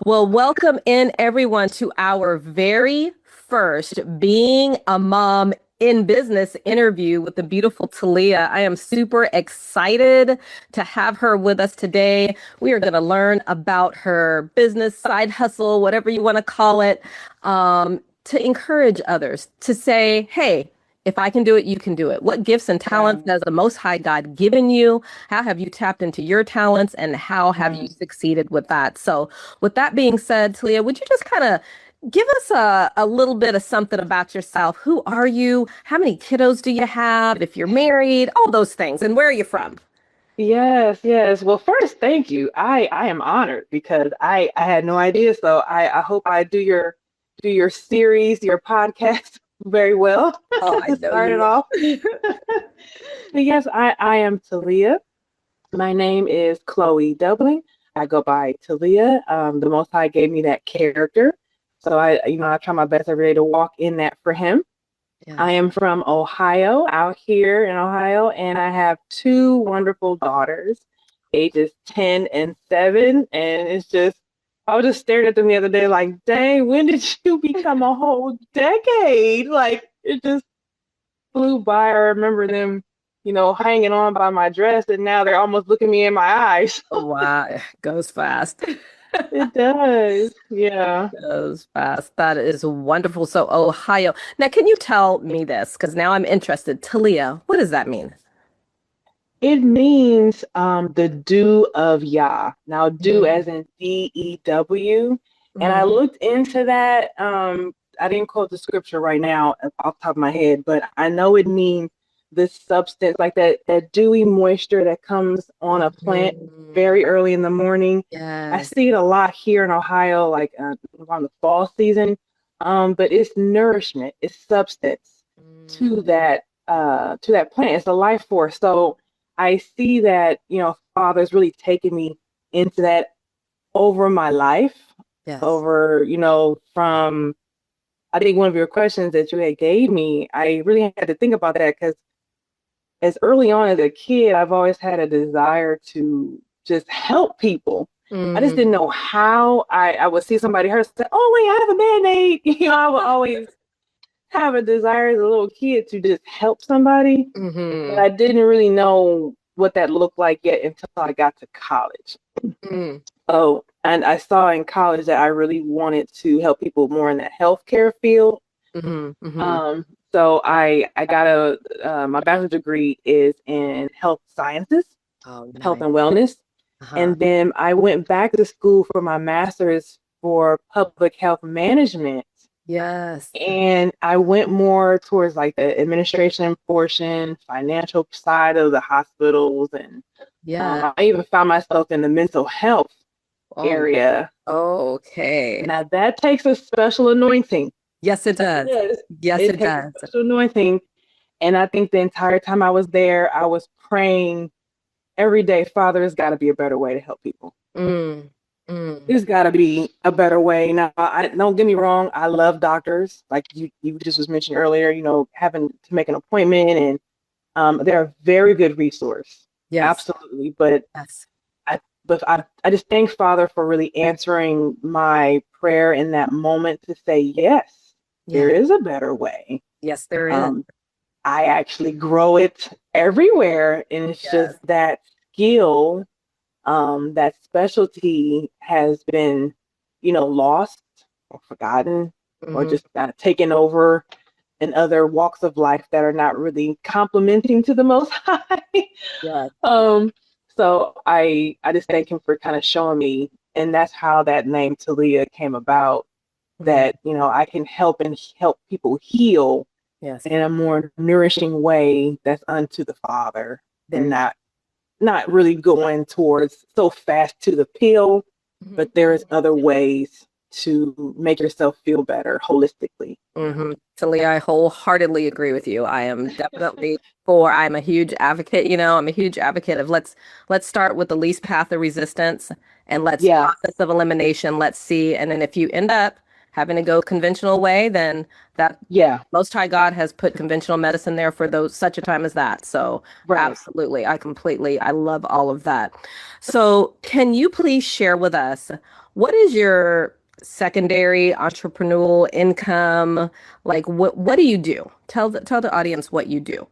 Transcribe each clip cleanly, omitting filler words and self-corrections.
Well, welcome in everyone to our very first Being a Mom in Business interview with the beautiful Taliyah. I am super excited to have her with us today. We are going to learn about her business, side hustle, whatever you want to call it, to encourage others to say, hey, if I can do it, you can do it. What gifts and talents Yeah. has the Most High God given you? How have you tapped into your talents and how have you Mm. succeeded with that? So, with that being said, Talia, would you just kind of give us a little bit of something about yourself? Who are you? How many kiddos do you have? If you're married, all those things, and where are you from? Yes, yes. Well, first, thank you. I am honored because I had no idea. So I hope I do your series, your podcast very well Oh, I to know start you it off. will. But yes, I am Taliyah. My name is Chloe Dublin. I go by Taliyah. The Most High gave me that character. So I try my best every day to walk in that for him. I Yes. am from Ohio, out here in Ohio, and I have two wonderful daughters, ages 10 and 7. And I was just staring at them the other day, like, dang, when did you become a whole decade? Like, it just flew by. I remember them, hanging on by my dress, and now they're almost looking me in my eyes. Wow, it goes fast. It does. Yeah. Goes fast. That is wonderful. So, Ohio. Now, can you tell me this? Because now I'm interested. Talia, what does that mean? It means the dew of Yah. Now, dew as in Dew. And I Mm-hmm. looked into that. I didn't quote the scripture right now off the top of my head, but I know it means this substance, like that dewy moisture that comes on a plant Mhm. very early in the morning. I Yes. see it a lot here in Ohio, like around the fall season. But it's nourishment, it's substance to Mm. that plant. It's a life force. So I see that, Father's really taken me into that over my life, Yes. over, from I think one of your questions that you had gave me, I really had to think about that because as early on as a kid, I've always had a desire to just help people. I just didn't Mm. know how. I would see somebody hurt, say, "Oh wait, I have a band-aid." I would always have a desire as a little kid to just help somebody, but Hmm. I didn't really know what that looked like yet until I got to college. Mm. Oh, and I saw in college that I really wanted to help people more in the healthcare field. Hmm. Hmm. Um, so I got my bachelor's degree is in health sciences, Oh, health nice. and wellness, Uh-huh. and then I went back to school for my master's for public health management. Yes. And I went more towards like the administration portion, financial side of the hospitals, and Yeah. I even found myself in the mental health Oh, area. okay. Now that takes a special anointing. Yes, it It does. does. Yes, It it takes a does. special anointing. And I think the entire time I was there, I was praying every day, Father, there's got to be a better way to help people. Mm. Mm. There's got to be a better way. Now, I don't get me wrong. I love doctors, like you just was mentioning earlier. Having to make an appointment, and they're a very good resource, Yes. absolutely. But Yes. I just thank Father for really answering my prayer in that moment to say yes, there Yeah. is a better way. Yes, there is. Um, I actually grow it everywhere, and it's just Yes. that skill, that specialty has been, lost or forgotten or Hmm. just taken over in other walks of life that are not really complementing to the Most High. Yes. um, so I just thank him for kind of showing me, and that's how that name Talia came about. Mm. That I can help people heal Yes. in a more nourishing way that's unto the Father, There and you not really going towards so fast to the pill, go. but there is other ways to make yourself feel better holistically. Mm-hmm. Talia, I wholeheartedly agree with you. I am definitely for, I'm a huge advocate, I'm a huge advocate of let's start with the least path of resistance and let's Yeah, process of elimination, let's see. And then if you end up having to go conventional way, then that yeah, Most High God has put conventional medicine there for those such a time as that. So right. absolutely, I love all of that. So can you please share with us What is your secondary entrepreneurial income? Like what do you do? Tell the audience what you do.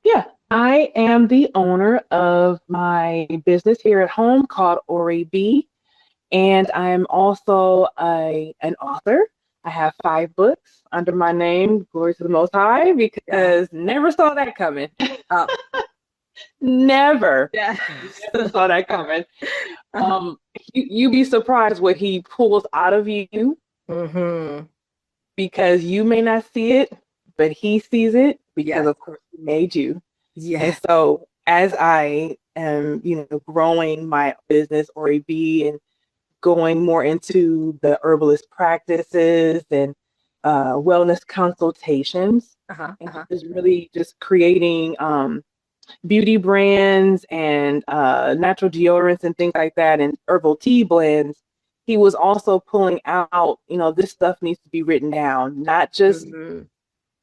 Yeah, I am the owner of my business here at home called Ori B, and I'm also an author. I have 5 books under my name, Glory to the Most High, Yeah. because never saw that coming. Oh, Never, yes. never saw that coming. Uh-huh. You be surprised what he pulls out of you Mm-hmm. because you may not see it, but he sees it because, Yes. of course, he made you. And Yes. so, as I am, growing my business or EB and going more into the herbalist practices and wellness consultations, Uh-huh. and Uh-huh. just really just creating beauty brands and natural deodorants and things like that, and herbal tea blends. He was also pulling out, this stuff needs to be written down, Mm-hmm.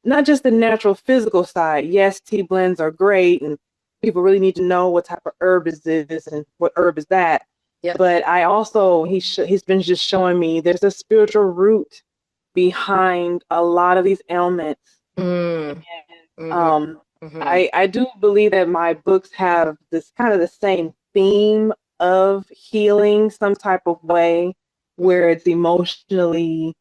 not just the natural physical side. Yes, tea blends are great, and people really need to know what type of herb is this and what herb is that. Yep. But I also he's been just showing me there's a spiritual root behind a lot of these ailments. Mm. And Mm-hmm. Mm-hmm. I do believe that my books have this kind of the same theme of healing some type of way, where it's emotionally,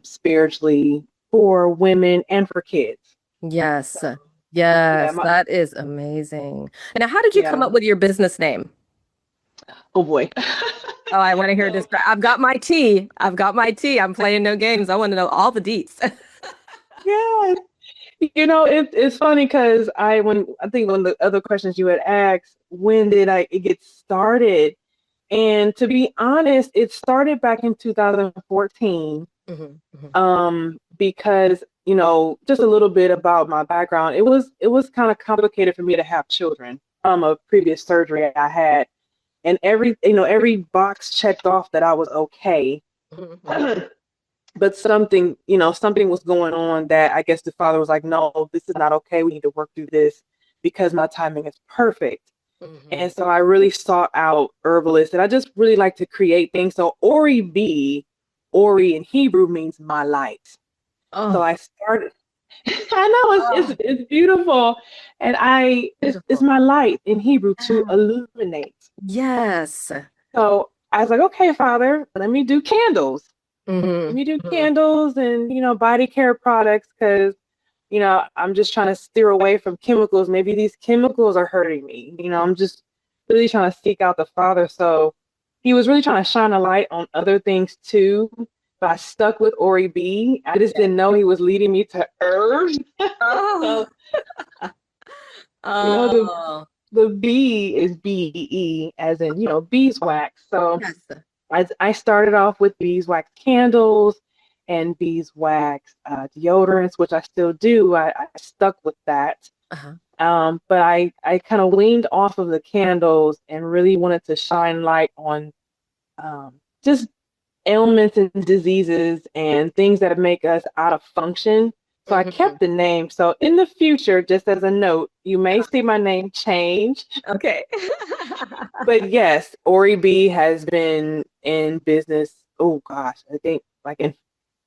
spiritually, for women and for kids. Yes. So yeah, Yes, that is amazing. And now, how did you come yeah. up with your business name? Oh boy. Oh, I want to hear this. So I've got my tea. I've got my tea. I'm playing no games. I want to know all the deets. yeah, it's funny because I think one of the other questions you had asked, when did I it get started? And to be honest, it started back in 2014. Hmm. Hmm. Because just a little bit about my background. It was kind of complicated for me to have children from a previous surgery I had, and every box checked off that I was okay. Hmm. But something was going on that I guess the father was like, no, this is not okay. We need to work through this because my timing is perfect. Hmm. And so I really sought out herbalists, and I just really like to create things. So Ori in Hebrew means my light. So Oh, I started. I know oh, it's beautiful, and it's beautiful. my light in Hebrew to Yeah. illuminate. Yes. So I was like, okay, Father, let me do candles. Let Hmm. me do candles and body care products, because I'm just trying to steer away from chemicals. Maybe these chemicals are hurting me. I'm just really trying to seek out the Father. So he was really trying to shine a light on other things too. But I stuck with Ori B. I just didn't know he was leading me to herbs. Oh, So you know the oh, the B is BE, as in beeswax. So yes. I started off with beeswax candles and beeswax deodorants, which I still do. I stuck with that. Uh-huh. But I kind of weaned off of the candles and really wanted to shine light on just ailments and diseases and things that make us out of function. So I Hmm. kept the name. So in the future, just as a note, you may see my name change. Okay. But yes, Ori B has been in business. Oh gosh, I think like in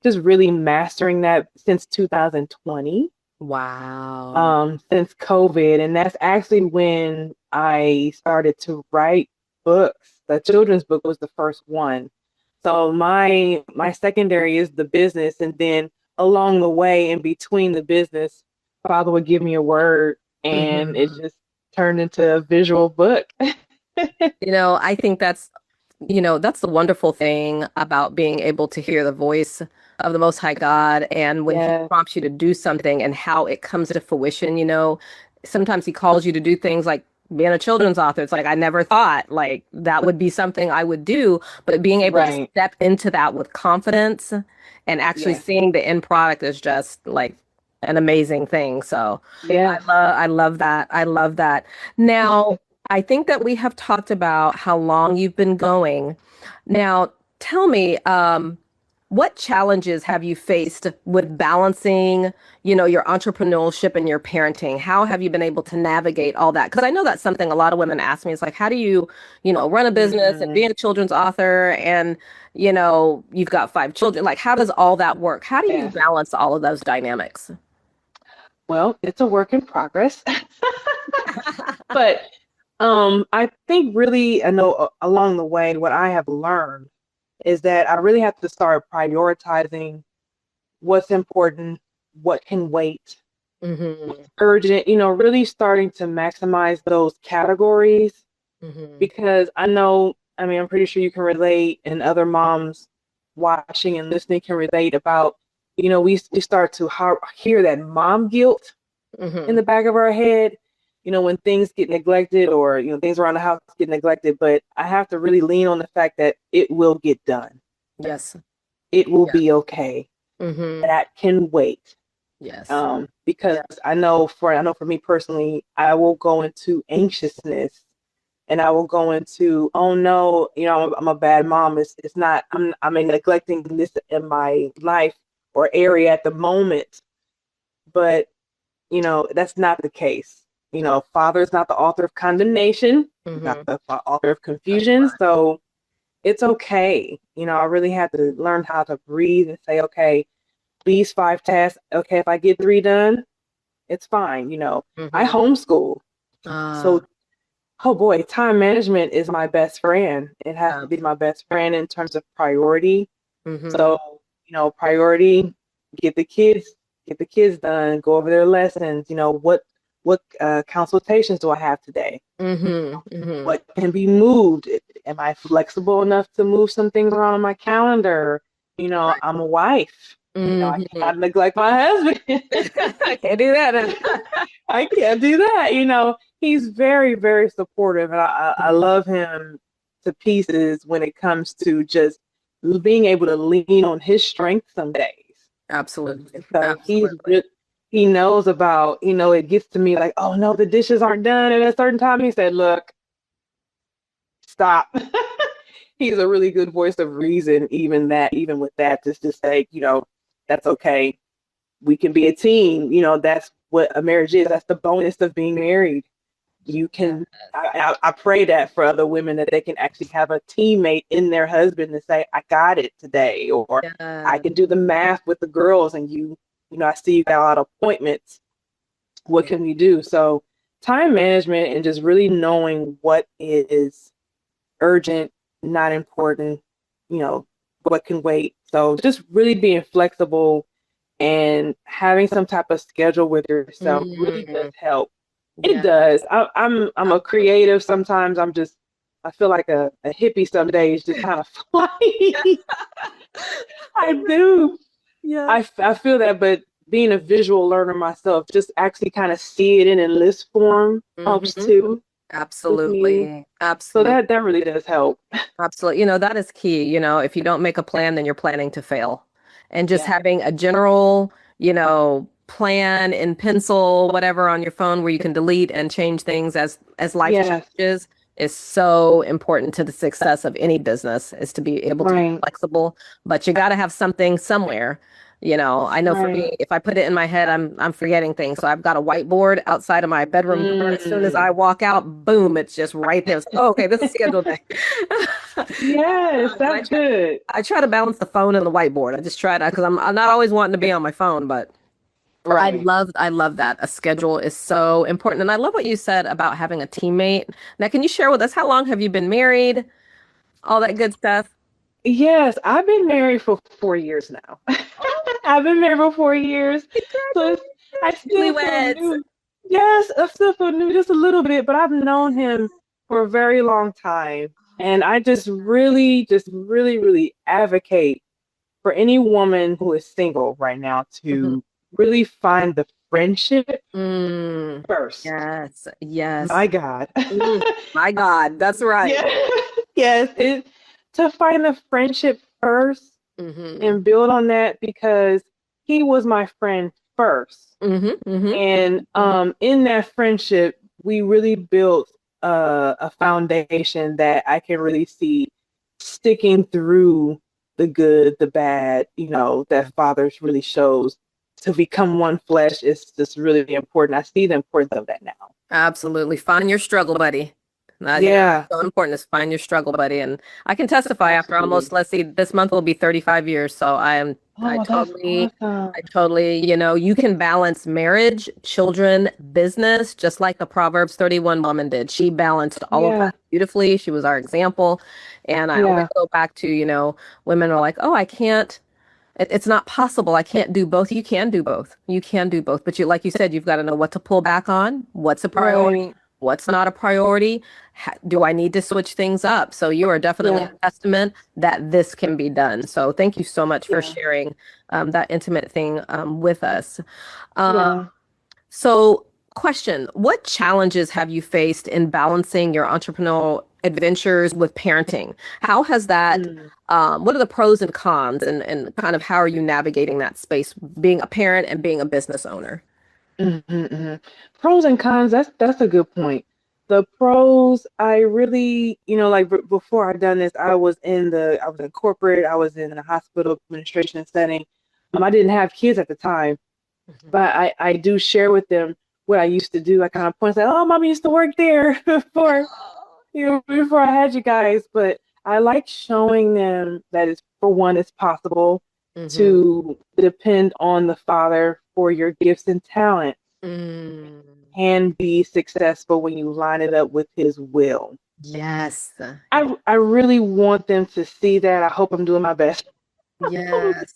just really mastering that since 2020, Wow. since COVID, and that's actually when I started to write books. The children's book was the first one. So my secondary is the business, and then along the way, in between the business, Father would give me a word, and it Hmm. just turned into a visual book. I think that's the wonderful thing about being able to hear the voice of the Most High God. And when He Yeah, prompts you to do something and how it comes to fruition, sometimes He calls you to do things like being a children's author. It's like, I never thought like that would be something I would do, but being able to right. step into that with confidence and actually Yes. seeing the end product is just like an amazing thing. So Yes. I love that. I love that. Now, I think that we have talked about how long you've been going. Now, tell me, What challenges have you faced with balancing, your entrepreneurship and your parenting? How have you been able to navigate all that? Because I know that's something a lot of women ask me. It's like, how do you, run a business and be Mhm. a children's author and, you've got 5 children. Like, how does all that work? How do you Yes. balance all of those dynamics? Well, it's a work in progress. But I think really, I know along the way, what I have learned is that I really have to start prioritizing what's important, what can wait, Mm-hmm. what's urgent, really starting to maximize those categories Mm-hmm. because I mean, I'm pretty sure you can relate, and other moms watching and listening can relate about, we start to hear that mom guilt in Mm-hmm. the back of our head, when things get neglected or, things around the house get neglected. But I have to really lean on the fact that it will get done. Yes. It will Yeah. be okay. Mm-hmm. That can wait. Yes. Because I know for me personally, I will go into anxiousness and I will go into, oh no, I'm a bad mom. It's not, I'm neglecting this in my life or area at the moment. But that's not the case. Father is not the author of condemnation, he's not Mm-hmm. the author of That's confusion. right. So it's okay. I really had to learn how to breathe and say, okay, these 5 tasks, okay, if I get 3 done, it's fine. I Mm-hmm. homeschool. Uh, So, oh boy, time management is my best friend. It has to be abs- my best friend in terms of priority. mm-hmm. So, priority, get the kids, get the kids done, go over their lessons. What consultations do I have today? Mm-hmm. Mm-hmm. What can be moved? Am I flexible enough to move some things around on my calendar? Right. I'm a wife. I Mm-hmm. cannot neglect my husband. I can't do that. I can't do that. He's very, very supportive, and I love him to pieces when it comes to just being able to lean on his strength some days. Absolutely. So Absolutely. he knows about, it gets to me like, oh no, the dishes aren't done at a certain time. He said, look, stop. He's a really good voice of reason, even with that, just to say, that's okay. We can be a team. That's what a marriage is. That's the bonus of being married. You Yeah. can, I pray that for other women that they can actually have a teammate in their husband and say, I got it today, or I Yeah. can do the math with the girls and I see you got a lot of appointments. What Yeah. can we do? So time management and just really knowing what is urgent, not important, you know, what can wait. So just really being flexible and having some type of schedule with yourself really does Mm, help. It yeah. does. I'm a Absolutely. creative. Sometimes I feel like a hippie some days, just kind of fly. I do. Yeah. I feel that, but being a visual learner myself, just actually kind of see it in list form helps Hmm. too with me. Absolutely. So Absolutely. that really does help. Absolutely. That is key. If you don't make a plan, then you're planning to fail. And just Yeah. having a general, plan in pencil, whatever on your phone where you can delete and change things as life Yes. changes is so important to the success of any business is to be able to be Right. flexible. But you got to have something somewhere. I know for Right. me, if I put it in my head, I'm forgetting things. So I've got a whiteboard outside of my bedroom door. As soon as I Mm. walk out, boom, it's just right there. It's, oh, okay, this is scheduled day. Yes, But that's good. I try to balance the phone and the whiteboard. I just try to because I'm not always wanting to be on my phone, but Right. I love that. A schedule is so important. And I love what you said about having a teammate. Now, can you share with us how long have you been married? All that good stuff. Yes, I've been married for 4 years now. Oh, I've been married for 4 years. So I congratulations. still feel Newlyweds. new. Yes, I still feel new just a little bit, but I've known him for a very long time. And I just really, really advocate for any woman who is single right now Mhm. to really find the friendship Mm, first. yes, yes. My God. Mm, my God, that's right. Yeah. Yes, to find the friendship first Hmm. and build on that because he was my friend first. Hmm. Hmm. And in that friendship, we really built a foundation that I can really see sticking through the good, the bad, that fathers really shows to become one flesh is just really important. I see the importance of that now. Absolutely. Find your struggle buddy. Yeah, So important is find your struggle buddy. And I can testify after almost, absolutely. let's see, this month will be 35 years. So Oh, that's awesome. you can balance marriage, children, business, just like the Proverbs 31 woman did. She balanced all of Yeah, that beautifully. She was our example. And I always yeah, go back to, women are like, oh, I can't. It's not possible. I can't do both. You can do both. You can do both. But like you said, you've got to know what to pull back on, what's a priority, right. what's not a priority. Do I need to switch things up? So you are definitely a Yeah, testament that this can be done. So thank you so much for yeah, sharing that intimate thing with us. Um, yeah. so, question, what challenges have you faced in balancing your entrepreneurial adventures with parenting? How has that, Mm. what are the pros and cons, and kind of how are you navigating that space, being a parent and being a business owner? Hmm. Pros and cons, that's a good point. The pros, I really, like before I done this, I was in corporate, I was in a hospital administration setting. I didn't have kids at the time, Mhm. but I do share with them what I used to do. I kind of point out, oh, mommy used to work there before I had you guys. But I like showing them that it's, for one, it's possible Mhm. to depend on the Father for your gifts and talent Mm. can be successful when you line it up with His will. Yes. I really want them to see that. I hope I'm doing my best. Yes.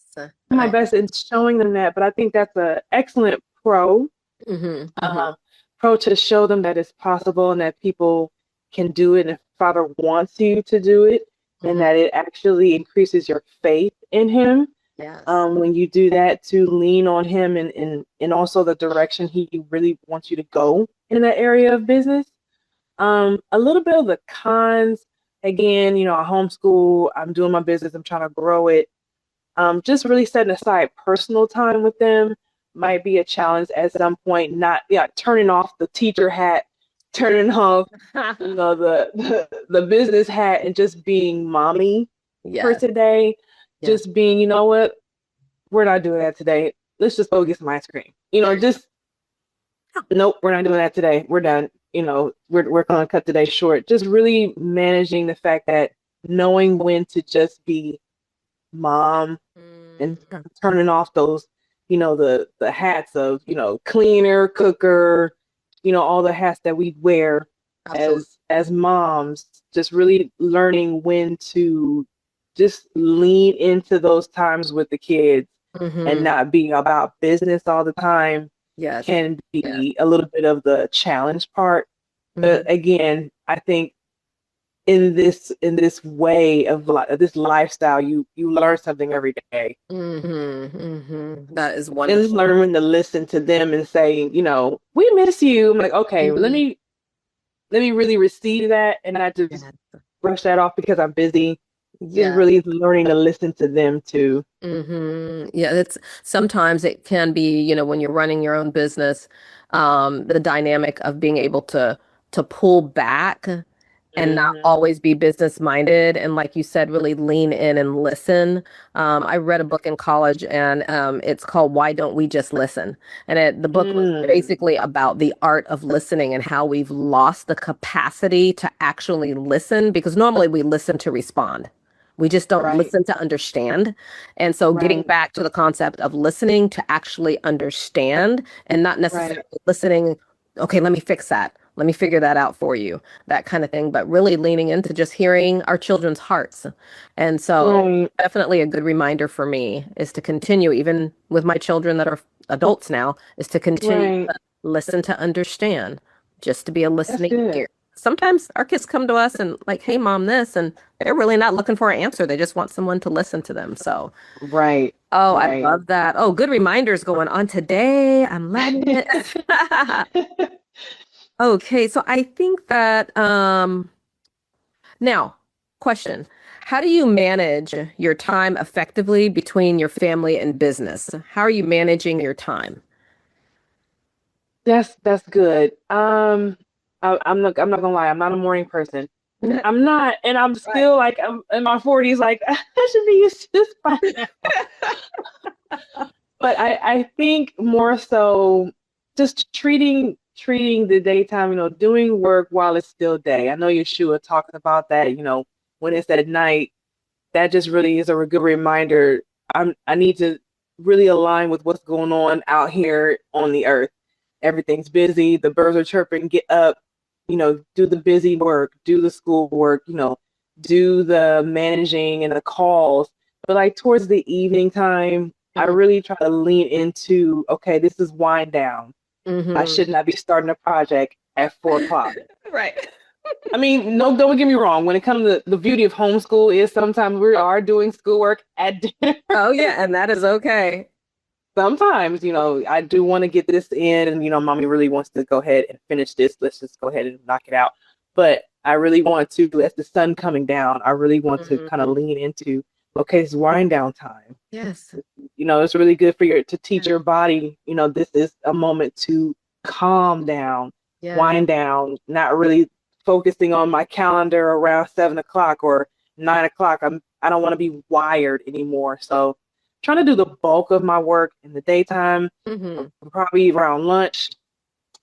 My best in showing them that. But I think that's an excellent pro. Hmm. Hmm. Um, Pro to show them that it's possible and that people can do it, and if Father wants you to do it, and Hmm. that it actually increases your faith in Him. Yes. When you do that, to lean on Him and also the direction He really wants you to go in that area of business. A little bit of the cons, again, I homeschool, I'm doing my business, I'm trying to grow it. Just really setting aside personal time with them might be a challenge at some point. Not, yeah, turning off the teacher hat, turning off, the business hat, and just being mommy for Yes. today. Yes. Just being, what, we're not doing that today. Let's just go get some ice cream. Just nope, we're not doing that today. We're done. We're gonna cut today short. Just really managing the fact that knowing when to just be mom and Mm. turning off those, the hats of, cleaner, cooker, all the hats that we wear Absolutely. as moms, just really learning when to just lean into those times with the kids and Hmm. not being about business all the time Yes. can Yes. be a little bit of the challenge part. But Hmm. again, I think in this way of this lifestyle, you learn something every day, Hmm. Hmm. That is and wonderful. learn to listen to them and say, we miss you. I'm like, okay, Mhm. let me really receive that and not just Yes. brush that off because I'm busy. Just Yes. really learning to listen to them too. Yeah, it's sometimes it can be, when you're running your own business, the dynamic of being able to pull back and not Hmm. always be business minded, and like you said, really lean in and listen. I read a book in college, and it's called Why Don't We Just Listen? And the book was Mm, basically about the art of listening and how we've lost the capacity to actually listen, because normally we listen to respond. We just don't right, listen to understand. And so getting right, back to the concept of listening to actually understand, and not necessarily right, listening, okay, let me fix that. Let me figure that out for you, that kind of thing, but really leaning into just hearing our children's hearts. And so right, definitely a good reminder for me is to continue, even with my children that are adults now, is to continue right. to listen to understand, just to be a That's listening good. ear. Sometimes our kids come to us and like, hey, mom, this, and they're really not looking for an answer. They just want someone to listen to them. So, Right, oh, I right. love that. Oh, good reminders going on today. I'm loving it. Okay, so I think that now, question. How do you manage your time effectively between your family and business? How are you managing your time? That's good. I'm not gonna lie. I'm not a morning person. I'm not, and I'm still like I'm in my 40s, like I should be used to this by now. But I think more so just treating the daytime, doing work while it's still day. I know Yeshua talking about that, when it's at night, that just really is a good reminder. I need to really align with what's going on out here on the earth. Everything's busy, the birds are chirping, get up, do the busy work, do the school work, do the managing and the calls. But like towards the evening time, I really try to lean into, okay, this is wind down. I should not be starting a project at 4 o'clock. Right. I mean, no, don't get me wrong. When it comes to the beauty of homeschool is sometimes we are doing schoolwork at dinner. Oh yeah, and that is okay. Sometimes, I do want to get this in and, mommy really wants to go ahead and finish this. Let's just go ahead and knock it out. But I really want to, as the sun coming down, I really want to kind of lean into, okay, it's wind down time. Yes. It's really good to teach your body, this is a moment to calm down, wind down, not really focusing on my calendar around 7 o'clock or 9 o'clock. I don't want to be wired anymore. So trying to do the bulk of my work in the daytime, probably around lunch.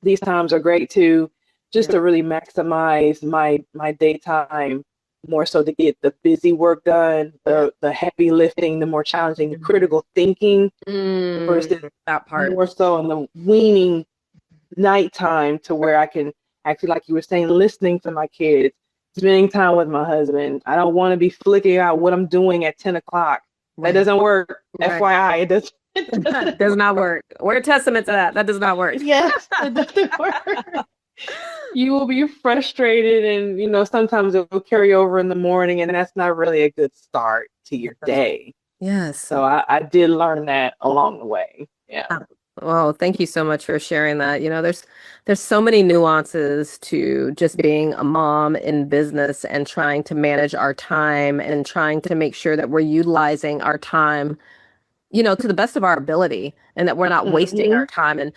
These times are great too, just to really maximize my daytime, more so to get the busy work done, the heavy lifting, the more challenging, the critical thinking, versus that part. more so in the weaning nighttime to where I can actually, like you were saying, listening to my kids, spending time with my husband. I don't want to be flicking out what I'm doing at 10 o'clock. That doesn't work. FYI, it does not work. We're a testament to that. That does not work. Yes, it doesn't work. You will be frustrated and, sometimes it will carry over in the morning and that's not really a good start to your day. Yes. So I did learn that along the way. Yeah. Well, thank you so much for sharing that. There's so many nuances to just being a mom in business and trying to manage our time and trying to make sure that we're utilizing our time, to the best of our ability and that we're not wasting our time and,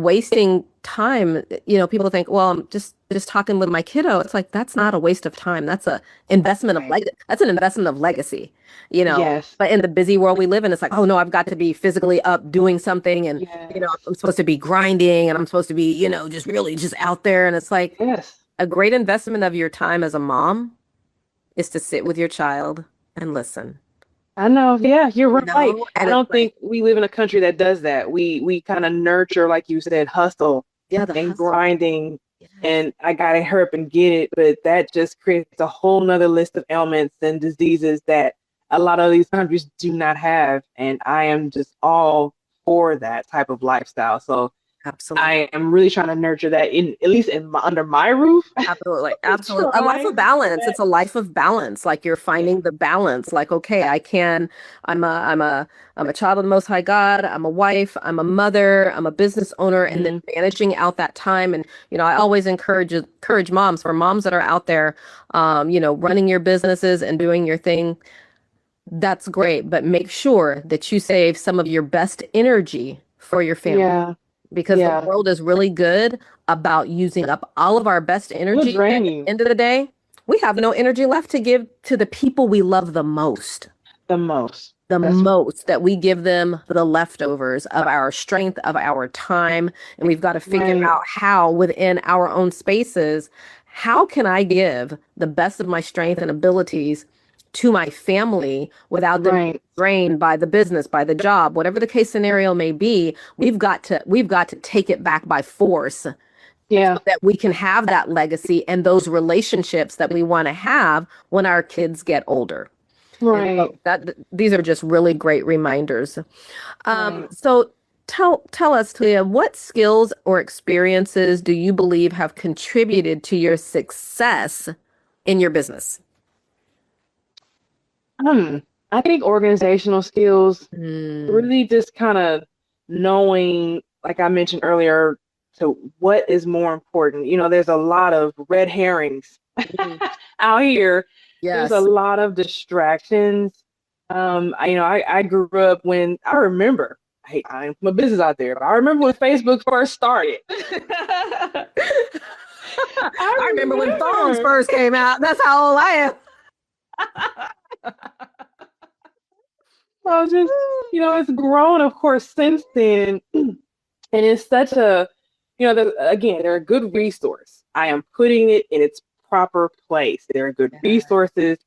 wasting time. People think, well, I'm just talking with my kiddo. It's like, that's not a waste of time. That's a investment of that's an investment of legacy, Yes. But in the busy world we live in, it's like, oh no, I've got to be physically up doing something. And, I'm supposed to be grinding and I'm supposed to be, just really just out there. And it's like, a great investment of your time as a mom is to sit with your child and listen. I know. Yeah, you're right. I don't think we live in a country that does that. We kind of nurture, like you said, hustle and grinding. And I gotta hurry up and get it. But that just creates a whole nother list of ailments and diseases that a lot of these countries do not have. And I am just all for that type of lifestyle. So absolutely, I am really trying to nurture that at least under my roof. Absolutely. A life of balance. It's a life of balance. Like you're finding the balance. Like, okay, I'm a child of the Most High God. I'm a wife. I'm a mother. I'm a business owner, and then managing out that time. And I always encourage moms, for moms that are out there, running your businesses and doing your thing. That's great, but make sure that you save some of your best energy for your family. Yeah. Because the world is really good about using up all of our best energy. At the end of the day, we have no energy left to give to the people we love the most. The most that we give them the leftovers of our strength, of our time. And we've got to figure out how within our own spaces, how can I give the best of my strength and abilities to my family without them being drained by the business, by the job, whatever the case scenario may be. We've got to take it back by force. So that we can have that legacy and those relationships that we want to have when our kids get older. Right. So these are just really great reminders. So tell us, Taliyah, what skills or experiences do you believe have contributed to your success in your business? I think organizational skills, really just kind of knowing, like I mentioned earlier, so what is more important. There's a lot of red herrings out here. There's a lot of distractions. I grew up when I remember, I'm a business out there, but I remember when Facebook first started. I remember when phones remember. first came out. That's how old I am. So just, it's grown, of course, since then. And it's such a, again, they're a good resource. I am putting it in its proper place. They're good resources,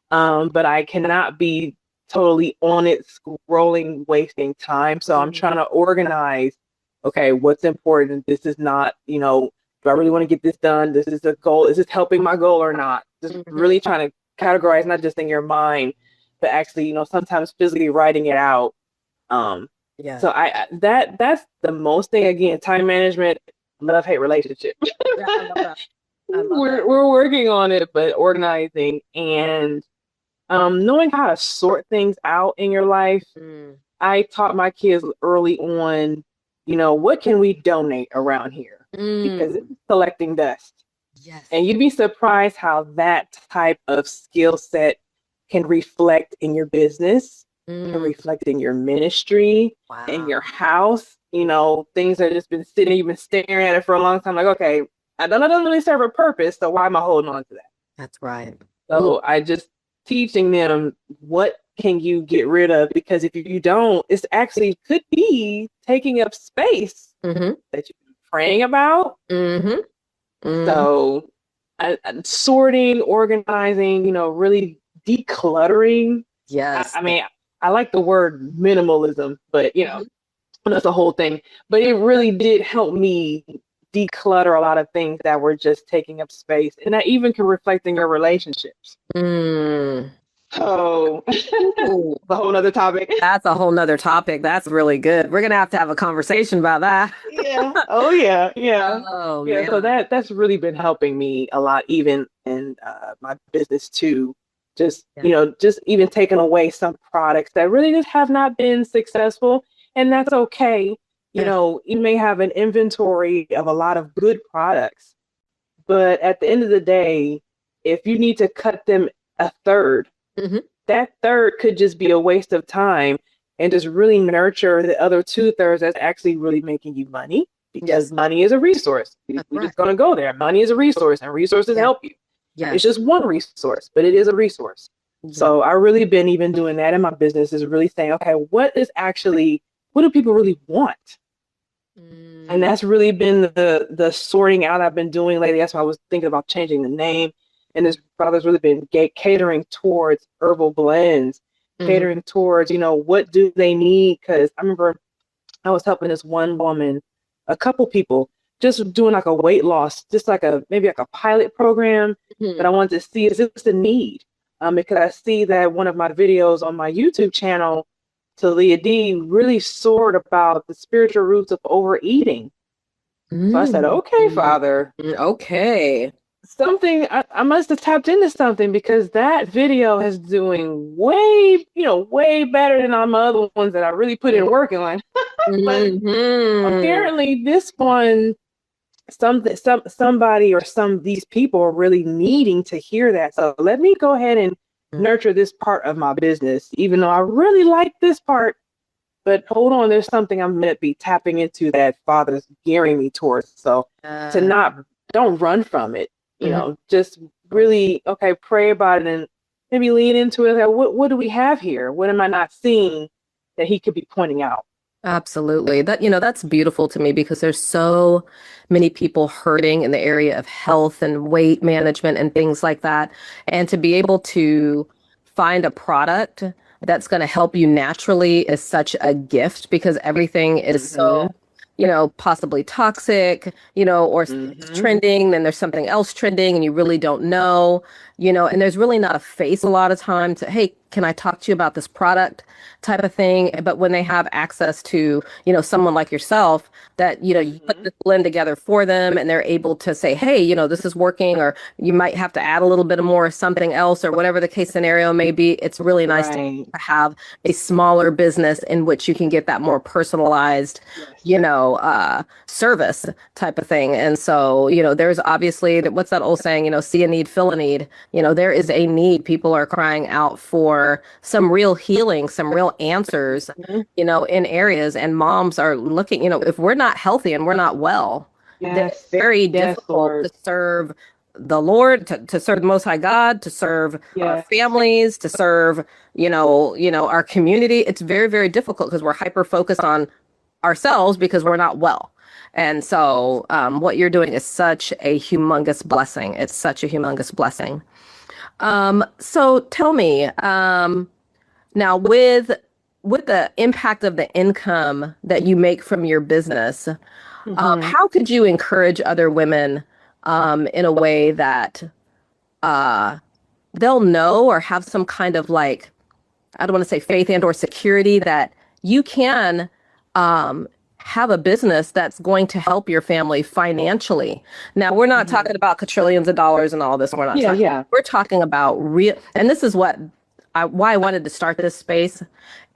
but I cannot be totally on it, scrolling, wasting time. So I'm trying to organize, okay, what's important? This is not, do I really want to get this done? This is a goal. Is this helping my goal or not? Just really trying to categorize, not just in your mind, but actually, sometimes physically writing it out. So that's the most thing. Again, time management, love-hate relationship. Yeah, I love that. We're working on it, but organizing and knowing how to sort things out in your life. I taught my kids early on, what can we donate around here? Because it's collecting dust. Yes. And you'd be surprised how that type of skill set can reflect in your business, can reflect in your ministry, in your house. Things that just been sitting, you've been staring at it for a long time. Like, okay, I don't really serve a purpose, so why am I holding on to that? That's right. So I just teaching them what can you get rid of, because if you don't, it's actually could be taking up space that you've been praying about. So I'm sorting, organizing, really decluttering. Yes. I mean, I like the word minimalism, but that's a whole thing. But it really did help me declutter a lot of things that were just taking up space, and that even can reflect in your relationships. So a whole nother topic. That's a whole nother topic. That's really good. We're gonna have a conversation about that. Yeah. Oh yeah. Yeah. Oh Yeah. man. So that's really been helping me a lot, even in my business too. Just just even taking away some products that really just have not been successful, and that's okay. You may have an inventory of a lot of good products, but at the end of the day, if you need to cut them a third, that third could just be a waste of time, and just really nurture the other 2/3 that's actually really making you money, because money is a resource. We're just going to go there. Money is a resource, and resources help you. It's just one resource, but it is a resource. So I really been even doing that in my business, is really saying, okay, what do people really want? And that's really been the sorting out I've been doing lately. That's why I was thinking about changing the name. And this brother's really been catering towards herbal blends, catering towards, what do they need? Because I remember I was helping this one woman, a couple people, just doing like a weight loss, just like maybe like a pilot program. But I wanted to see, is this a need? Because I see that one of my videos on my YouTube channel, Taliyah D, really soared about the spiritual roots of overeating. So I said, okay, Father. Okay. Something, I must have tapped into something, because that video is doing way, way better than all my other ones that I really put in work in line. But apparently this one, somebody or these people are really needing to hear that. So let me go ahead and nurture this part of my business, even though I really like this part. But hold on, there's something I'm going to be tapping into that Father's gearing me towards. So don't run from it. Just really, okay, pray about it and maybe lean into it. Like, what do we have here? What am I not seeing that he could be pointing out? Absolutely. That's beautiful to me, because there's so many people hurting in the area of health and weight management and things like that. And to be able to find a product that's going to help you naturally is such a gift, because everything is so, possibly toxic, or it's trending, then there's something else trending and you really don't know, and there's really not a face a lot of time to, hey, can I talk to you about this product type of thing? But when they have access to, someone like yourself that, you put this blend together for them and they're able to say, hey, this is working, or you might have to add a little bit more of something else, or whatever the case scenario may be. It's really nice to have a smaller business in which you can get that more personalized, service type of thing. And so, there's obviously what's that old saying, see a need, fill a need. There is a need. People are crying out for some real healing, some real answers, in areas, and moms are looking, if we're not healthy and we're not well, that it's Yes. very Yes, difficult to Lord. serve the Lord, to serve the Most High God, to serve our Yes. families, to serve, our community. It's very, very difficult because we're hyper focused on ourselves because we're not well. And so, what you're doing is such a humongous blessing. It's such a humongous blessing. So tell me, now with the impact of the income that you make from your business, Hmm. how could you encourage other women in a way that they'll know or have some kind of like, I don't want to say faith and or security that you can um, have a business that's going to help your family financially. Now, we're not Hmm. talking about quadrillions of dollars and all this. We're not Yeah, talking. yeah. We're talking about real. And this is why I wanted to start this space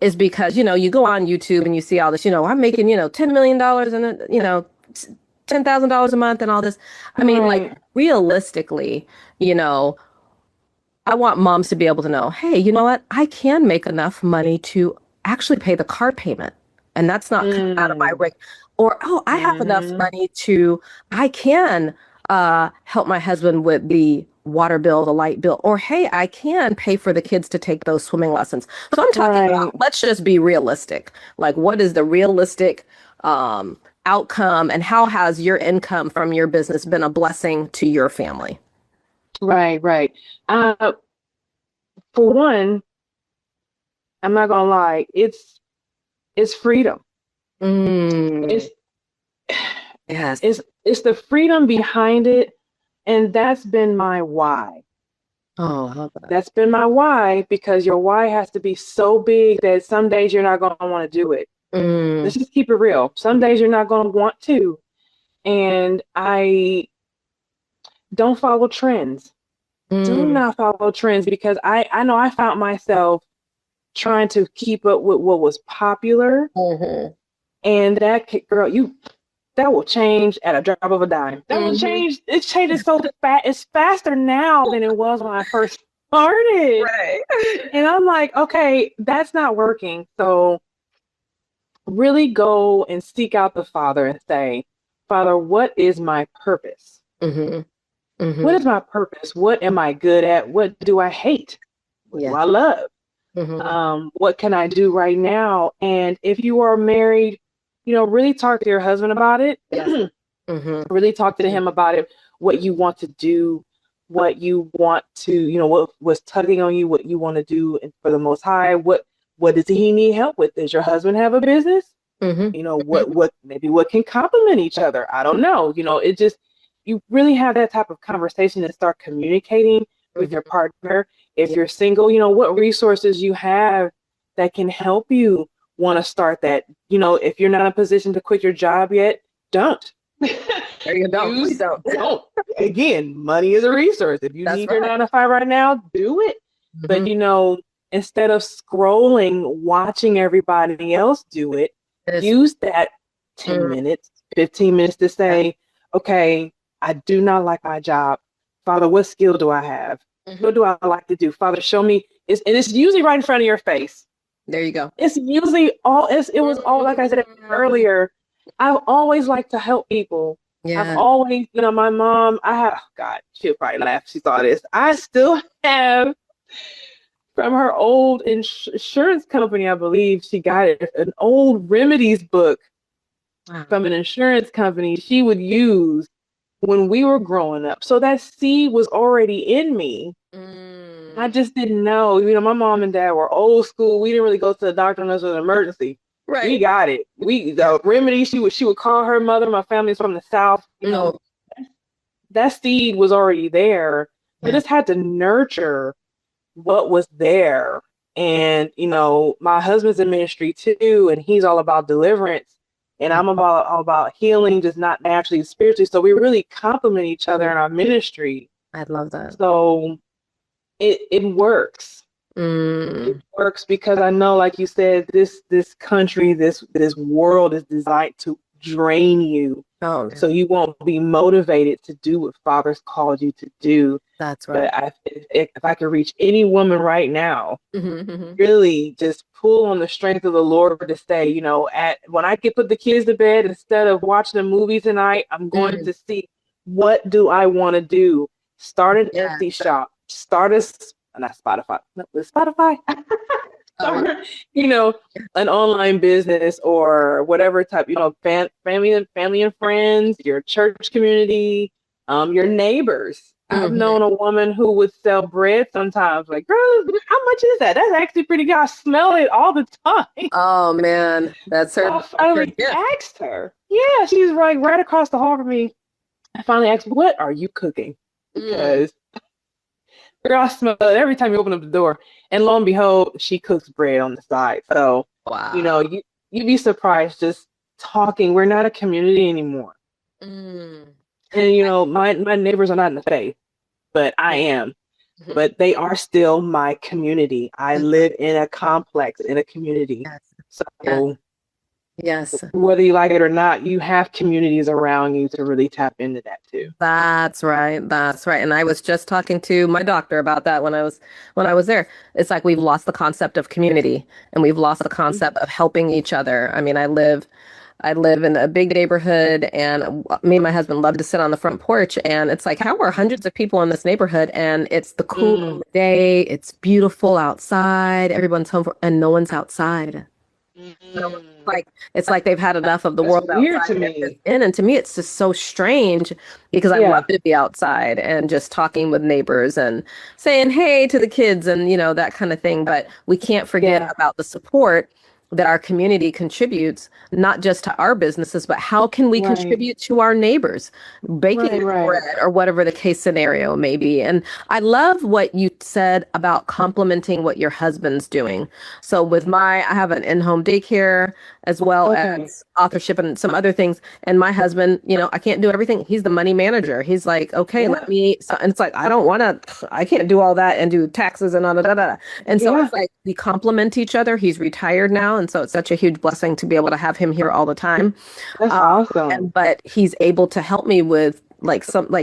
is because you go on YouTube and you see all this. I'm making $10 million and $10,000 a month and all this. I mean, like Right. realistically, you know. I want moms to be able to know, hey, you know what? I can make enough money to actually pay the car payment. And that's not coming out of my Mm. rate. Or, oh, I have enough Hmm. money I can help my husband with the water bill, the light bill. Or, hey, I can pay for the kids to take those swimming lessons. So I'm talking Right. about, let's just be realistic. Like, what is the realistic outcome and how has your income from your business been a blessing to your family? Right. Right. Uh, for one, I'm not gonna lie. It's freedom. Mm, It's yes. it's the freedom behind it, and that's been my why. Oh, I love that. That's been my why because your why has to be so big that some days you're not gonna want to do it. Mm, Let's just keep it real. Some days you're not gonna want to, and I don't follow trends. Do mm, not follow trends because I know I found myself trying to keep up with what was popular, mhm, and girl, that will change at a drop of a dime. That will mhm. change. It changes so fast. It's faster now than it was when I first started. Right. And I'm like, okay, that's not working. So really go and seek out the Father and say, Father, what is my purpose? Mhm, What mhm. is my purpose? What am I good at? What do I hate? What do Yeah. I love? Mhm. What can I do right now? And if you are married, really talk to your husband about it. Yes. Mhm, Really talk to mhm, him about it, what you want to do, what you want to, what was tugging on you, what you want to do for the Most High. What does he need help with? Does your husband have a business? mhm, What maybe what can complement each other? I don't know. It just you really have that type of conversation and start communicating with your mhm. partner. If Yeah. you're single, what resources you have that can help you want to start that. If you're not in a position to quit your job yet, don't. There you don't. Please Use don't. don't. Again, money is a resource. If you That's need your right. 9 to 5 right now, do it. But Mhm. instead of scrolling, watching everybody else do it, It's use that 10 mm, minutes, 15 minutes to yeah. say, okay, I do not like my job. Father, what skill do I have? Mhm. What do I like to do? Father, show me. And it's usually right in front of your face. There you go. It's usually it was all, like I said Mm, earlier, I've always liked to help people. I've yeah. always, my mom, I have, oh God, she'll probably laugh if she saw this. I still have from her old insurance company, I believe she got it, an old remedies book Wow. from an insurance company she would use when we were growing up. So that seed was already in me. I Mm, just didn't know. My mom and dad were old school. We didn't really go to the doctor unless it was an emergency. We right. got it. Yeah. The remedy, she would call her mother. My family's from the South. No. That seed was already there. I Yeah. just had to nurture what was there. And, my husband's in ministry too, and he's all about deliverance. And Yeah. I'm all about healing, just not naturally, spiritually. So we really complement each other in our ministry. I love that. So it works. It Mm, works because I know, like you said, this country, this world is designed to drain you. Oh, So you won't be motivated to do what Father's called you to do. that's right. But if I could reach any woman right now, Mm-hmm. really just pull on the strength of the Lord to say, at when I get put the kids to bed, instead of watching a movie tonight, I'm going Mm, to see what do I want to do. Start an yeah. Etsy shop. Start a not Spotify. No, Spotify. Oh, yeah. Start, an online business or whatever type, family and friends, your church community, your neighbors. I've Mhm. known a woman who would sell bread sometimes. Like, girl, how much is that? That's actually pretty good. I smell it all the time. Oh man, that's So her. I That's her finally gift. asked her. Yeah, she's right across the hall from me. I finally asked, "What are you cooking?" Mm, Because girl, I smell it every time you open up the door. And lo and behold, she cooks bread on the side. So, wow. you'd be surprised just talking. We're not a community anymore. Mm, And my neighbors are not in the faith, but I am. mhm. But they are still my community. I That's right. live in a complex, in a community. Yes. Yes. So Yes. whether you like it or not, you have communities around you to really tap into that too. That's right. That's right. And I was just talking to my doctor about that when I was there. It's like we've lost the concept of community and we've lost the concept of helping each other. I mean, I live in a big neighborhood and me and my husband love to sit on the front porch and it's like how are hundreds of people in this neighborhood and it's the cool of Mm, the day, it's beautiful outside, everyone's home and no one's outside. No, mm. it's like they've had enough of the That's world weird outside to and they're just me. in. And to me, it's just so strange because I love Yeah, to be outside and just talking with neighbors and saying hey to the kids and that kind of thing. But we can't forget yeah, about the support that our community contributes, not just to our businesses, but how can we right, contribute to our neighbors, baking right. bread or whatever the case scenario may be. And I love what you said about complimenting what your husband's doing. So I have an in-home daycare as well Okay. as authorship and some other things. And my husband, I can't do everything. He's the money manager. He's like, okay, Yeah, and it's like, I can't do all that and do taxes and all that. And so yeah. it's like we complement each other. He's retired now. And so it's such a huge blessing to be able to have him here all the time. That's Um, awesome. but he's able to help me with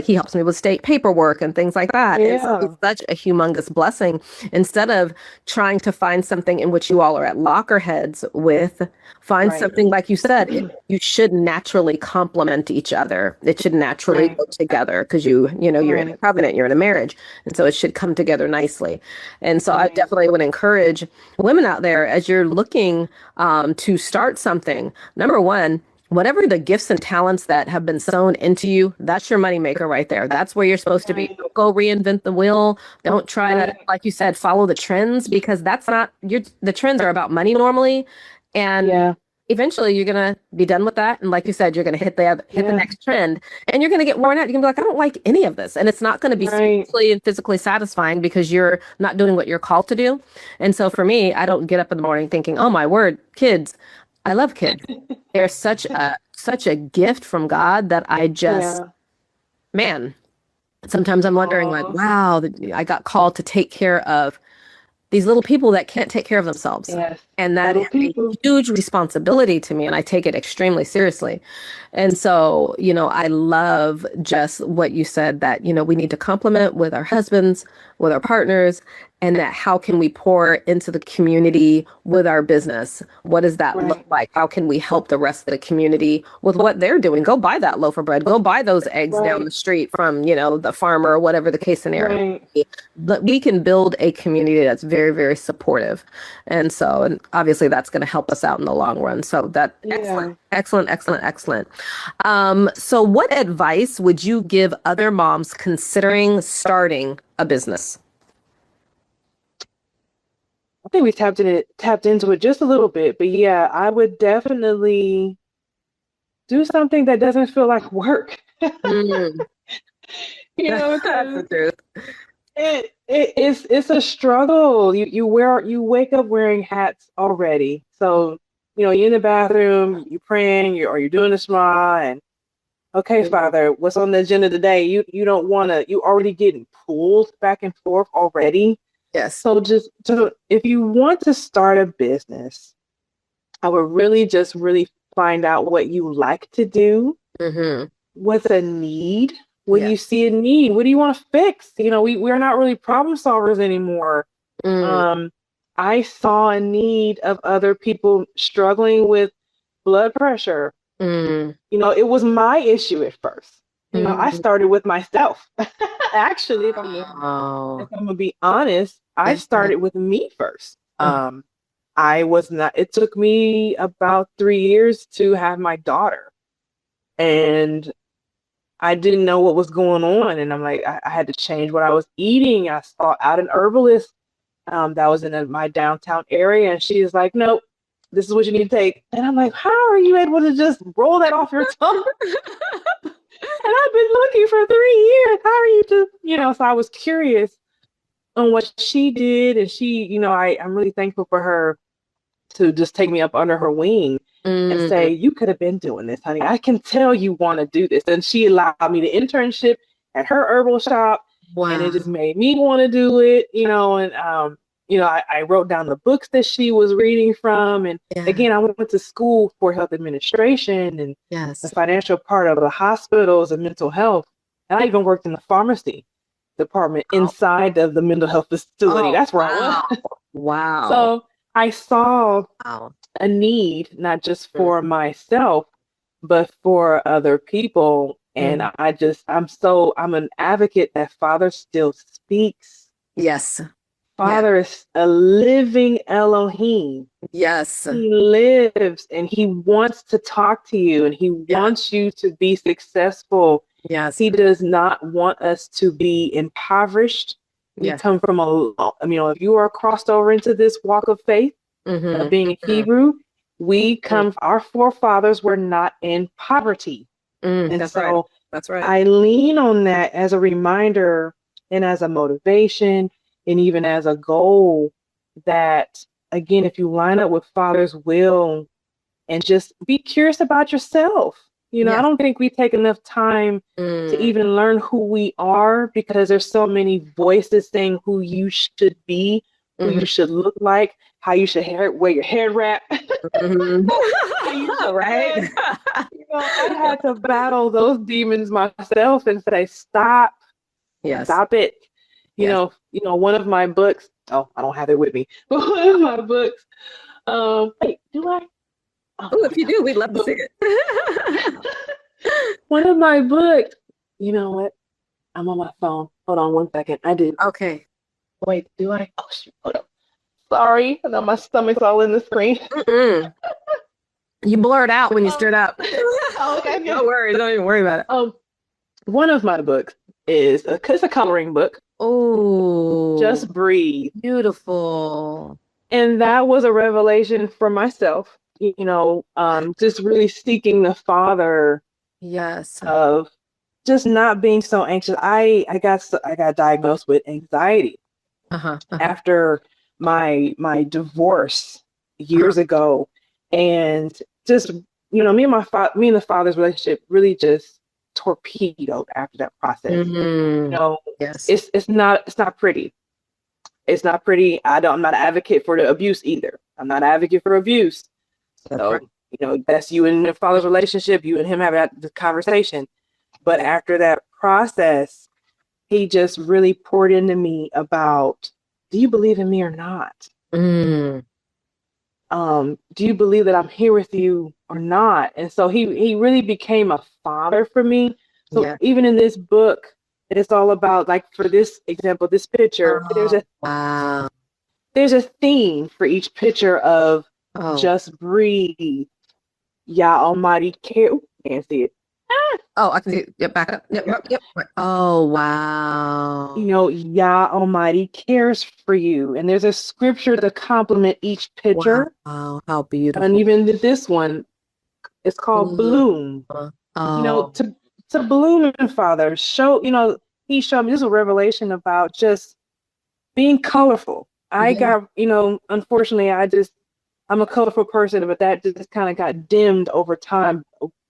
he helps me with state paperwork and things like that. And so he's Yeah, such a humongous blessing. Instead of trying to find something in which you all are at lockerheads with, find right, something like you said, you should naturally complement each other. It should naturally right, go together because you're in a right, covenant, you're in a marriage. And so it should come together nicely. And so I right, definitely would encourage women out there as you're looking to start something. Number one, whatever the gifts and talents that have been sown into you, that's your moneymaker right there. That's where you're supposed to be. right, Don't go reinvent the wheel. Don't try to, right. like you said, follow the trends because that's not the trends are about money normally. And Yeah, eventually you're gonna be done with that. And like you said, you're gonna hit the yeah, next trend and you're gonna get worn out. You're gonna be like, I don't like any of this. And it's not gonna be right. spiritually and physically satisfying because you're not doing what you're called to do. And so for me, I don't get up in the morning thinking, oh my word, kids. I love kids. They're such a gift from God that I just, Yeah. man, sometimes I'm wondering like, Oh, wow, I got called to take care of these little people that can't take care of themselves. yes. And that Little is a people. huge responsibility to me, and I take it extremely seriously. And so, I love just what you said that, we need to complement with our husbands, with our partners, and that how can we pour into the community with our business? What does that look Right, like? How can we help the rest of the community with what they're doing? Go buy that loaf of bread. Go buy those eggs down right, the street from, the farmer or whatever the case scenario. right. But we can build a community that's very, very supportive. And obviously that's going to help us out in the long run. So that excellent, Yeah. excellent, excellent, excellent. So what advice would you give other moms considering starting a business? I think we tapped into it just a little bit, but yeah, I would definitely do something that doesn't feel like work. Mm. That's Because the truth. it's a struggle. You wake up wearing hats already. So, you're in the bathroom, you're praying, you're doing the smile, and okay, Father, what's on the agenda today? You don't wanna you already getting pulled back and forth already. Yes. So if you want to start a business, I would really just really find out what you like to do. Mm-hmm. What's a need? When Yeah. you see a need, what do you want to fix? We're not really problem solvers anymore. Mm, Um, I saw a need of other people struggling with blood pressure. mm, It was my issue at first. I mm. started with myself. Actually, if Oh, I'm gonna be honest, I yeah. started with me first. Uh, I was not, it took me about 3 years to have my daughter. And I didn't know what was going on. And I'm like, I had to change what I was eating. I sought out an herbalist that was in my downtown area. And she is like, nope, this is what you need to take. And I'm like, how are you able to just roll that off your tongue? And I've been looking for 3 years. How are you just, so I was curious on what she did. And she, I'm really thankful for her to just take me up under her wing and say, mm, you could have been doing this, honey. I can tell you want to do this. And she allowed me the internship at her herbal shop, and it wow. just made me want to do it, and I wrote down the books that she was reading from. And Yeah. again, I went to school for health administration and the Yes. financial part of the hospitals and mental health. And I even worked in the pharmacy department Oh, inside of the mental health facility. oh, That's where I was. wow. Wow. So I saw Wow. a need, not just Mm, for myself, but for other people. And mm. I'm an advocate that Father still speaks. Yes. Yeah. Father is a living Elohim. Yes. He lives and he wants to talk to you and he Yeah. wants you to be successful. Yes. He does not want us to be impoverished. We Yes. come from if you are crossed over into this walk of faith, Mm-hmm. being a Mm-hmm. Hebrew, our forefathers were not in poverty. Mm, And that's right. so That's right. I lean on that as a reminder and as a motivation and even as a goal that, again, if you line up with Father's will and just be curious about yourself. I Yes. don't think we take enough time to Mm, even learn who we are because there's so many voices saying who you should be, who mm-hmm. you should look like, how you should wear your hair wrap, Mm-hmm. how you should Right. dress. I had to battle those demons myself and say, Yes. stop it. Yes. One of my books, oh, I don't have it with me, but one of my books, wait, do I? Oh, Oh, no, if you do, we'd love to see it. one of my books, you know what? I'm on my phone. Hold on 1 second. I did. Okay. Wait, do I? Oh, shoot. Hold up. Sorry. Now my stomach's all in the screen. Mm-mm. You blurred out when you stood up. Oh, okay. No worries. Don't even worry about it. One of my books is it's a coloring book. Oh, Just Breathe. beautiful. And that was a revelation for myself, just really seeking the Father Yes. of just not being so anxious. I got diagnosed with anxiety Uh-huh. Uh-huh. after my divorce Uh-huh. years ago, and just me and the Father's relationship really just torpedoed after that process. Mm, yes. It's not pretty. It's not pretty. I'm not an advocate for the abuse either. I'm not an advocate for abuse. That's So, right. that's you and the Father's relationship, you and him having the conversation. But after that process, he just really poured into me about, do you believe in me or not? Mm, Do you believe that I'm here with you or not? And so he really became a father for me. So yeah. even in this book, it's all about, like, for this example, this picture, Oh, wow. there's a theme for each picture of Oh. just breathe. Yah Almighty care. Can't see it. Oh, I can see it. Yep, back up. Yep, yep, yep. Right. Oh, wow. Yah Almighty cares for you. And there's a scripture to complement each picture. Wow. How And beautiful. even this one, it's called Mm, Bloom. oh, To bloom in Father, he showed me, this is a revelation about just being colorful. I yeah. got, unfortunately, I'm a colorful person, but that just kind of got dimmed over time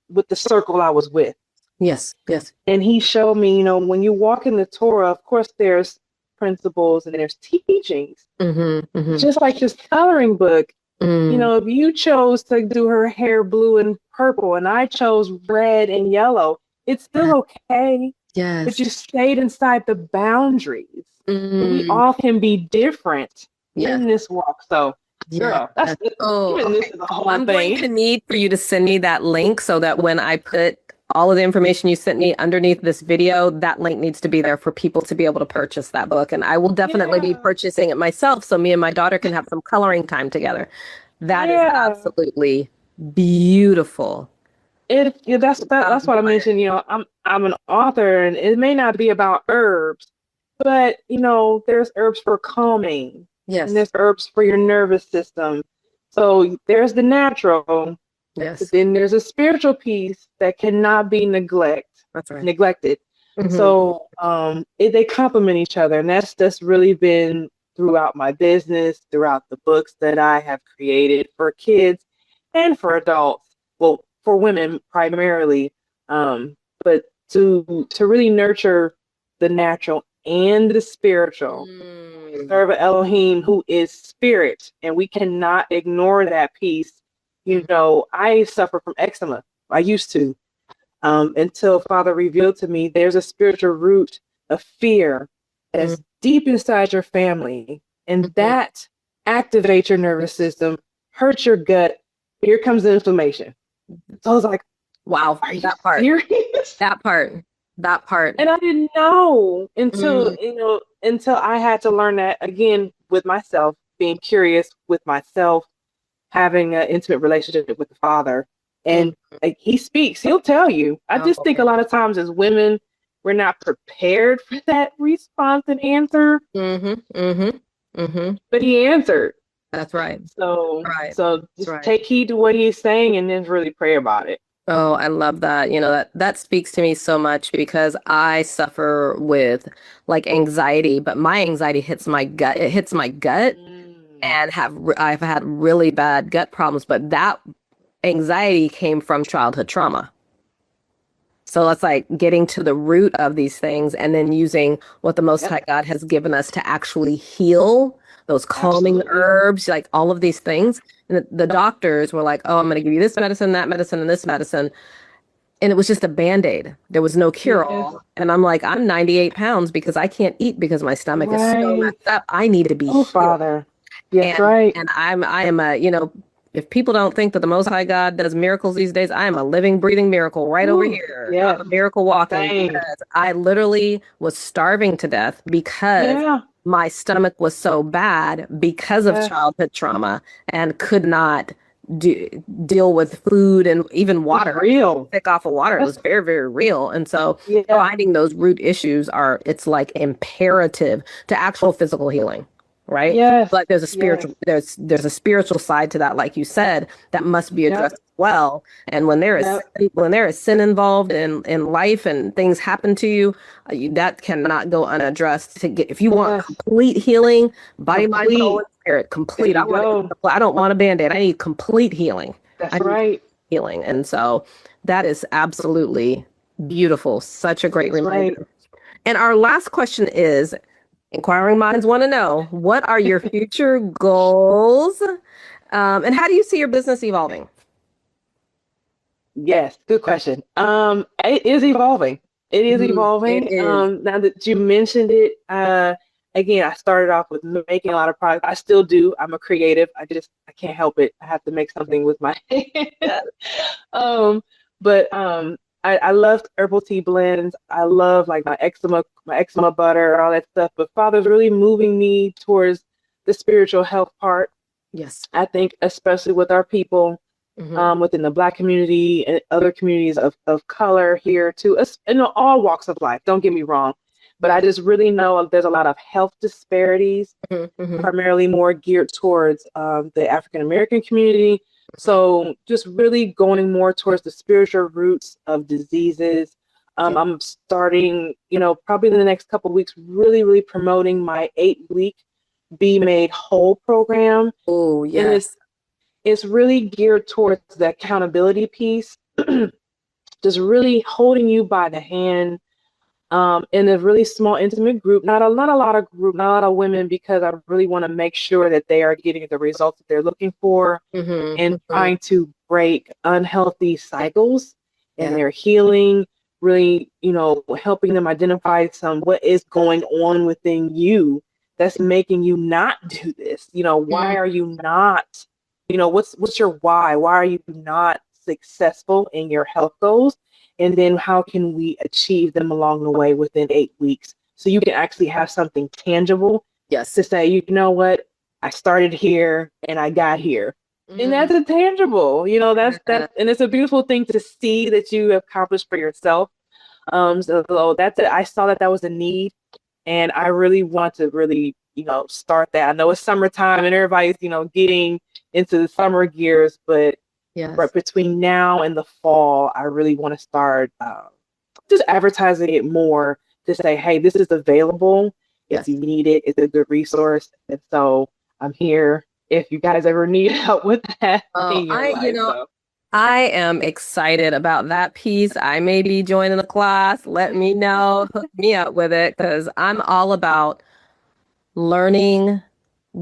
with the circle I was with. Yes, yes. And he showed me, when you walk in the Torah, of course, there's principles and there's teachings. Mm-hmm, mm-hmm. Just like this coloring book, You Mm, know, if you chose to do her hair blue and purple and I chose red and yellow, it's still okay. But yes. you stayed inside the boundaries. We Mm, all can be different yes. in this walk. So, Yes. girl, that's Oh, even this okay. is a whole I'm going thing. to need for you to send me that link so that when I put all of the information you sent me underneath this video, that link needs to be there for people to be able to purchase that book. And I will definitely be Yeah. purchasing it myself so me and my daughter can have some coloring time together. That is Yeah. absolutely beautiful. That's what I mentioned. You know, I'm an author, and it may not be about herbs, but you know, there's herbs for calming, and Yes. there's herbs for your nervous system. So there's the natural, but Yes. then there's a spiritual piece that cannot be That's right. neglected. Hmm. So they complement each other, and that's really been throughout my business, throughout the books that I have created for kids and for adults. Well, for women primarily, but to really nurture the natural and the spiritual. Mm. Serve a Elohim who is spirit, and we cannot ignore that piece. You know, I suffer from eczema. I used to, until Father revealed to me there's a spiritual root of fear that's deep inside your family, and Mhm. that activates your nervous system, hurts your gut. Here comes the inflammation. So I was like, Wow, "Are you that part, serious?" that part, that part. And I didn't know Mm, until I had to learn that again with myself, being curious with myself, having an intimate relationship with the Father. mm. And like, he speaks, he'll tell you. I Oh, just think a yeah. lot of times as women, we're not prepared for that response and answer, Mm-hmm, mm-hmm, mm-hmm. but he answered. That's right. Right. So That's just right. take heed to what he's saying and then really pray about it. Oh, I love that. You know, that speaks to me so much because I suffer with like anxiety, but my anxiety hits my gut. It hits my gut Mm. and I've had really bad gut problems, but that anxiety came from childhood trauma. So it's like getting to the root of these things and then using what the Most Yep, High God has given us to actually heal those calming absolutely. herbs, like all of these things. And the doctors were like, oh, I'm going to give you this medicine, that medicine, and this medicine. And it was just a Band-Aid. There was no Yes, cure-all. And I'm like, I'm 98 pounds because I can't eat because my stomach is so right. messed up. I need to be Oh, healed. Father. Yes, And right. I am a, you know, if people don't think that the Most High God does miracles these days, I am a living, breathing miracle right over Ooh, here. I'm yes, a miracle walking same. because I literally was starving to death because Yeah, my stomach was so bad because of yes, childhood trauma and could not do, deal with food and even it's water. I was real. sick off of water. It That's was very, very real. And so yeah, finding those root issues it's like imperative to actual physical healing, right? yes, But yes, there's a spiritual side to that, like you said, that must be yep, addressed as well. And yep, when there is sin involved in life and things happen to you, that cannot go unaddressed. To get if you want yes. complete healing, body, mind, soul, Complete. and spirit, There complete. you go. I don't want a band-aid. I need complete healing. I That's need right. healing, and so that is absolutely beautiful. Such a great That's right. reminder. And our last question is, inquiring minds want to know, what are your future goals? And how do you see your business evolving? Yes, good question. It is evolving. It is Mhm. It evolving. is. Now that you mentioned it, again, I started off with making a lot of products. I still do. I'm a creative. I can't help it. I have to make something with my hands. Um, but I love herbal tea blends. I love like my eczema butter, all that stuff. But Father's really moving me towards the spiritual health part. Yes. I think, especially with our people, Hmm. within the Black community and other communities of color here too, in all walks of life. Don't get me wrong, but I Yes. just really know there's a lot of health disparities, Hmm. Hmm. primarily more geared towards the African American community. So just really going more towards the spiritual roots of diseases. Yeah. I'm starting, probably in the next couple of weeks, really, really promoting my 8-week Be Made Whole program. Oh, And yes. it's really geared towards the accountability piece, just really holding you by the hand, in a really small, intimate group, not a lot of group, not a lot of women, because I really want to make sure that they are getting the results that they're looking for and trying to break unhealthy cycles and their healing, really, helping them identify what is going on within you that's making you not do this. Why are you not, what's your why? Why are you not successful in your health goals? And then how can we achieve them along the way within 8 weeks? So you can actually have something tangible to say, you know what, I started here and I got here. And that's a tangible, that's and it's a beautiful thing to see that you accomplished for yourself. So that's it. I saw that was a need, and I really want to really, start that. I know it's summertime and everybody's, getting into the summer gears, but between now and the fall, I really want to start just advertising it more to say, hey, this is available. If you need it, it's a good resource. And so I'm here if you guys ever need help with that in your life. I am excited about that piece. I may be joining the class. Let me know. Hook me up with it, because I'm all about learning,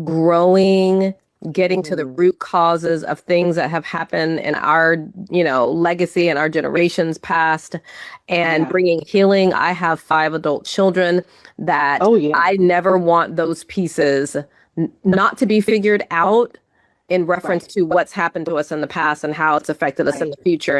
growing, getting to the root causes of things that have happened in our, legacy and our generations past, and bringing healing. I have 5 adult children that I never want those pieces not to be figured out in reference to what's happened to us in the past and how it's affected us in the future,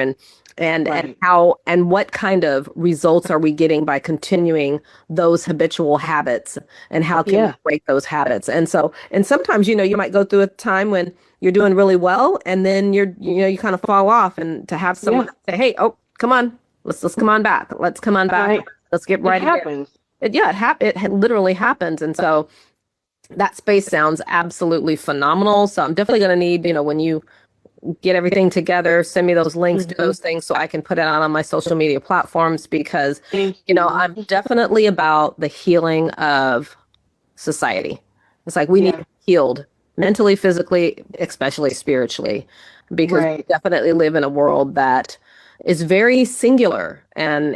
and how and what kind of results are we getting by continuing those habitual habits, and how can we break those habits. And sometimes, you might go through a time when you're doing really well, and then you kind of fall off, and to have someone say, hey, oh, come on, let's come on back. Let's come on back. Let's get right here. It literally happens. And so that space sounds absolutely phenomenal. So I'm definitely going to need, when you get everything together, send me those links to those things so I can put it out on my social media platforms, because, I'm definitely about the healing of society. It's like we need to be healed mentally, physically, especially spiritually, because we definitely live in a world that is very singular, and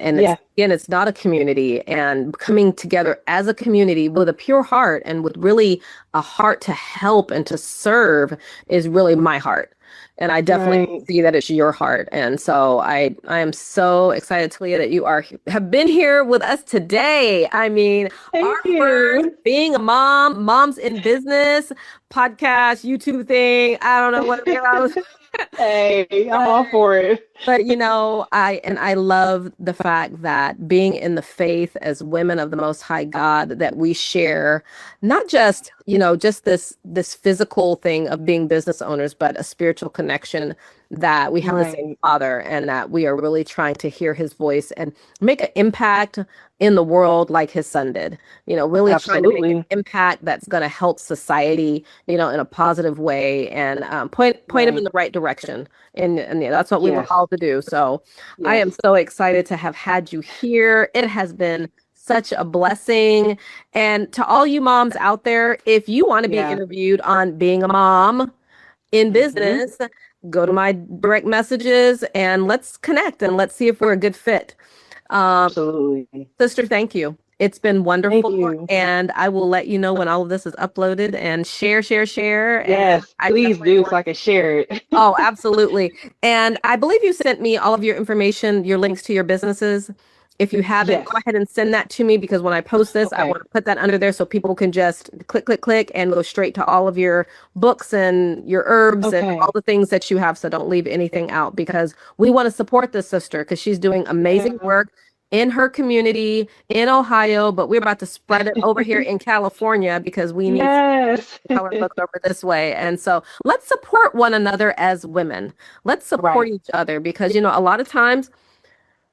it's not a community, and coming together as a community with a pure heart and with really a heart to help and to serve is really my heart. And I definitely see that it's your heart. And so I am so excited, Taliyah, that you have been here with us today. I mean, first being a moms in business podcast, YouTube thing. I don't know what else. Hey, I'm all for it. But I love the fact that being in the faith as women of the Most High God, that we share not just just this physical thing of being business owners, but a spiritual connection, that we have the same Father, and that we are really trying to hear His voice and make an impact in the world like His Son did. Really trying to make an impact that's going to help society, in a positive way, and point them in the right direction. And that's what we were called to do. So I am so excited to have had you here. It has been such a blessing. And to all you moms out there, if you want to be interviewed on being a mom in business, go to my direct messages and let's connect, and let's see if we're a good fit. Absolutely. Sister, thank you. It's been wonderful. Thank you. And I will let you know when all of this is uploaded, and share. Yes, please do, so I can share it. Oh, absolutely. And I believe you sent me all of your information, your links to your businesses. If you haven't, go ahead and send that to me, because when I post this, I want to put that under there so people can just click and go straight to all of your books and your herbs and all the things that you have. So don't leave anything out, because we want to support this sister, because she's doing amazing work in her community in Ohio, but we're about to spread it over here in California, because we need color books over this way. And so let's support one another as women. Let's support each other, because, a lot of times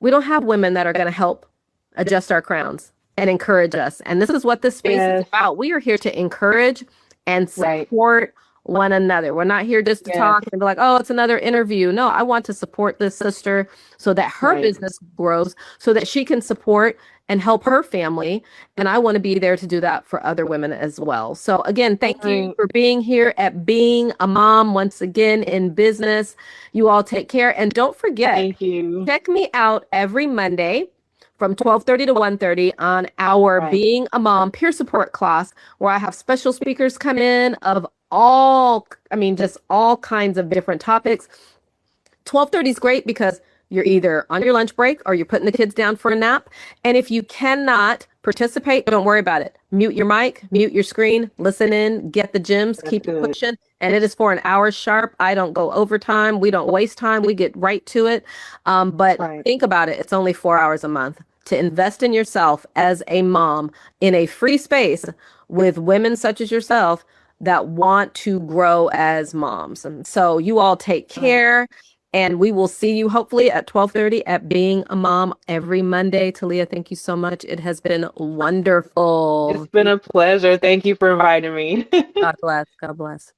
we don't have women that are going to help adjust our crowns and encourage us. And this is what this space is about. We are here to encourage and support one another. We're not here just to talk and be like, oh, it's another interview. No, I want to support this sister so that her business grows, so that she can support and help her family. And I want to be there to do that for other women as well. So again, thank you for being here at Being a Mom once again in business. You all take care. And don't forget, check me out every Monday from 12:30 to 1:30 on our Right. Being a Mom peer support class, where I have special speakers come in of just all kinds of different topics. 12:30 is great because you're either on your lunch break or you're putting the kids down for a nap. And if you cannot participate, don't worry about it. Mute your mic, mute your screen, listen in, get the gems, That's keep it good. pushing. And it is for an hour sharp. I don't go overtime. We don't waste time. We get right to it. But Right. think about it. It's only 4 hours a month to invest in yourself as a mom in a free space with women such as yourself that want to grow as moms. And so you all take Right. care. And we will see you hopefully at 12:30 at Being a Mom every Monday. Taliyah, thank you so much. It has been wonderful. It's been a pleasure. Thank you for inviting me. God bless. God bless.